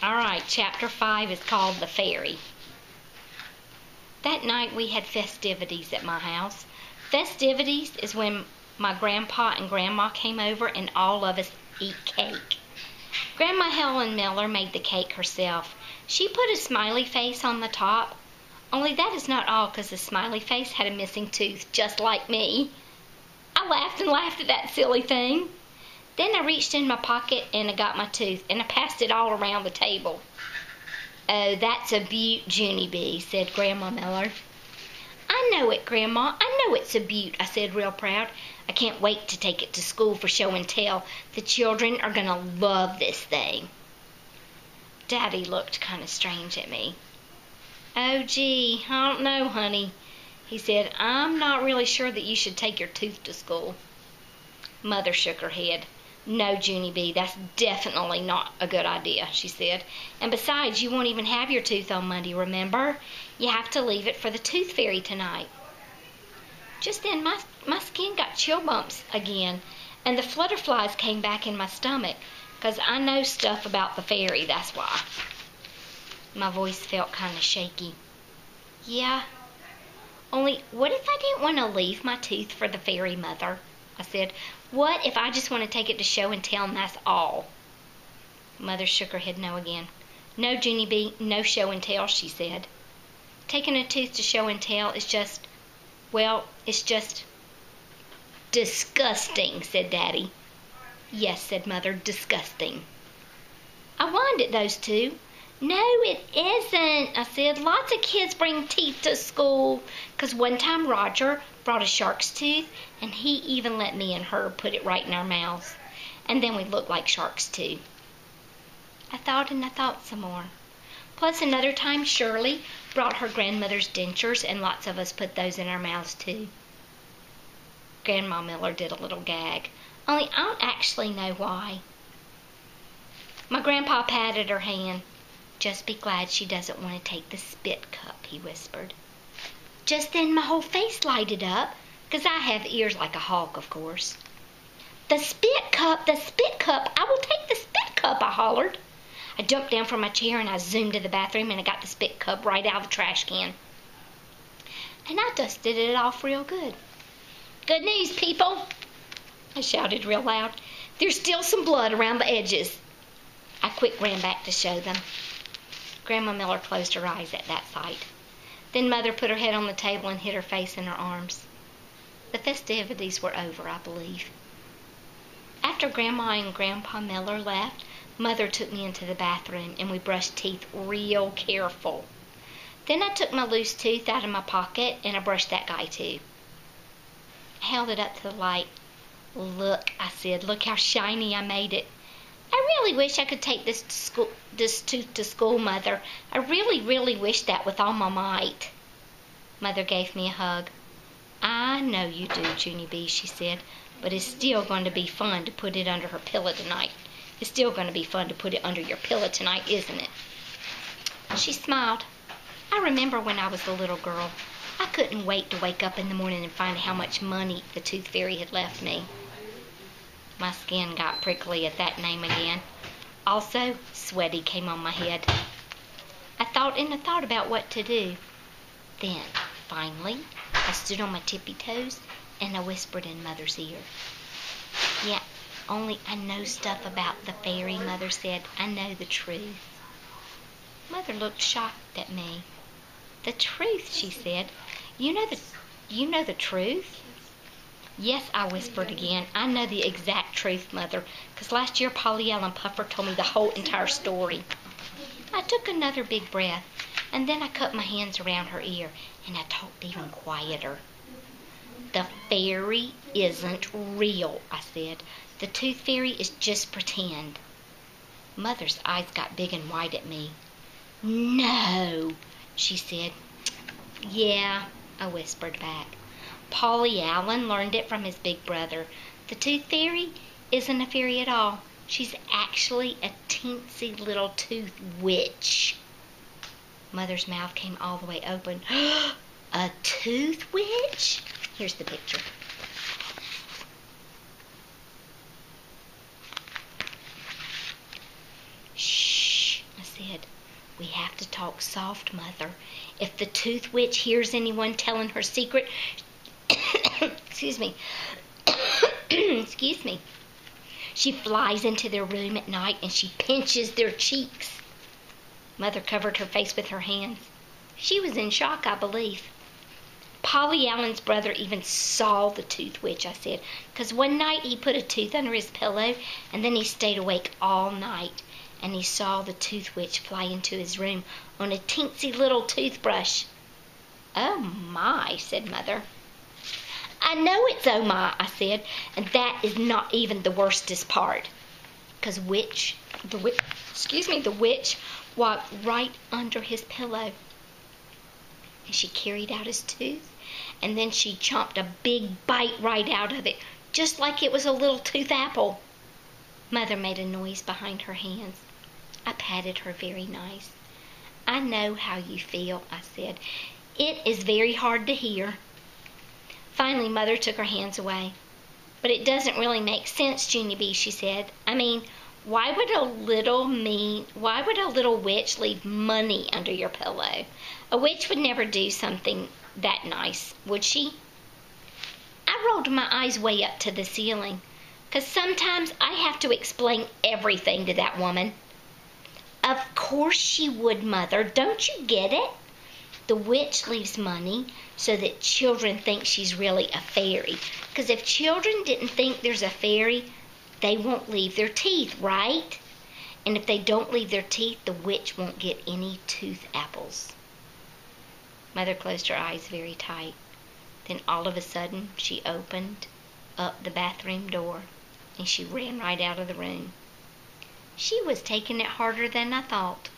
Alright, chapter 5 is called The Fairy. That night we had festivities at my house. Festivities is when my grandpa and grandma came over and all of us eat cake. Grandma Helen Miller made the cake herself. She put a smiley face on the top. Only that is not all, because the smiley face had a missing tooth, just like me. I laughed and laughed at that silly thing. Then I reached in my pocket and I got my tooth, and I passed it all around the table. "Oh, that's a beaut, Junie B," said Grandma Miller. "I know it, Grandma. I know it's a beaut," I said real proud. "I can't wait to take it to school for show and tell. The children are going to love this thing." Daddy looked kind of strange at me. "Oh, gee, I don't know, honey," he said. "I'm not really sure that you should take your tooth to school." Mother shook her head. "No, Junie B, that's definitely not a good idea," she said. "And besides, you won't even have your tooth on Monday, remember? You have to leave it for the tooth fairy tonight." Just then my skin got chill bumps again, and the flutterflies came back in my stomach, 'cause I know stuff about the fairy, that's why. My voice felt kind of shaky. "Yeah, only what if I didn't want to leave my tooth for the fairy, Mother?" I said. "What if I just want to take it to show and tell and that's all?" Mother shook her head no again. "No, Junie B, no show and tell," she said. "Taking a tooth to show and tell is just, well, it's just disgusting," said Daddy. "Yes," said Mother, "disgusting." I whined at those two. "No, it isn't," I said. "Lots of kids bring teeth to school. 'Cause one time Roger brought a shark's tooth, and he even let me and her put it right in our mouths. And then we looked like sharks, too." I thought and I thought some more. Plus another time Shirley brought her grandmother's dentures, and lots of us put those in our mouths, too. Grandma Miller did a little gag. Only I don't actually know why. My grandpa patted her hand. "Just be glad she doesn't want to take the spit cup," he whispered. Just then my whole face lighted up, 'cause I have ears like a hawk, of course. The spit cup, I will take the spit cup," I hollered. I jumped down from my chair and I zoomed to the bathroom, and I got the spit cup right out of the trash can. And I dusted it off real good. "Good news, people," I shouted real loud. "There's still some blood around the edges." I quick ran back to show them. Grandma Miller closed her eyes at that sight. Then Mother put her head on the table and hid her face in her arms. The festivities were over, I believe. After Grandma and Grandpa Miller left, Mother took me into the bathroom, and we brushed teeth real careful. Then I took my loose tooth out of my pocket, and I brushed that guy too. I held it up to the light. "Look," I said, "look how shiny I made it. I really wish I could take this tooth to school, Mother. I really, really wish that with all my might." Mother gave me a hug. "I know you do, Junie B," she said, "but it's still going to be fun to put it under her pillow tonight. It's still going to be fun to put it under your pillow tonight, isn't it?" She smiled. I remember when I was a little girl, I couldn't wait to wake up in the morning and find how much money the Tooth Fairy had left me. My skin got prickly at that name again. Also, sweaty came on my head. I thought and I thought about what to do. Then, finally, I stood on my tippy toes and I whispered in Mother's ear. "Yeah, only I know stuff about the fairy," Mother said. "I know the truth." Mother looked shocked at me. "The truth," she said. You know the truth?" "Yes," I whispered again. "I know the exact truth, Mother, 'cause last year Polly Ellen Puffer told me the whole entire story." I took another big breath, and then I cut my hands around her ear, and I talked even quieter. "The fairy isn't real," I said. "The Tooth Fairy is just pretend." Mother's eyes got big and wide at me. "No," she said. "Yeah," I whispered back. "Polly Allen learned it from his big brother. The Tooth Fairy isn't a fairy at all. She's actually a teensy little tooth witch." Mother's mouth came all the way open. "A tooth witch?" Here's the picture. "Shh," I said. "We have to talk soft, Mother. If the tooth witch hears anyone telling her secret," excuse me, excuse me, "she flies into their room at night and she pinches their cheeks." Mother covered her face with her hands. She was in shock, I believe. "Polly Allen's brother even saw the tooth witch," I said, "'cause one night he put a tooth under his pillow and then he stayed awake all night, and he saw the tooth witch fly into his room on a teensy little toothbrush." "Oh my," said Mother. "I know it's oh my," I said, "and that is not even the worstest part. 'Cause the witch walked right under his pillow, and she carried out his tooth, and then she chomped a big bite right out of it, just like it was a little tooth apple." Mother made a noise behind her hands. I patted her very nice. "I know how you feel," I said. "It is very hard to hear." Finally, Mother took her hands away. "But it doesn't really make sense, Junie B," she said. "I mean, why would a little witch leave money under your pillow? A witch would never do something that nice, would she?" I rolled my eyes way up to the ceiling, 'cause sometimes I have to explain everything to that woman. "Of course she would, Mother. Don't you get it? The witch leaves money so that children think she's really a fairy. 'Cause if children didn't think there's a fairy, they won't leave their teeth, right? And if they don't leave their teeth, the witch won't get any tooth apples." Mother closed her eyes very tight. Then all of a sudden she opened up the bathroom door and she ran right out of the room. She was taking it harder than I thought.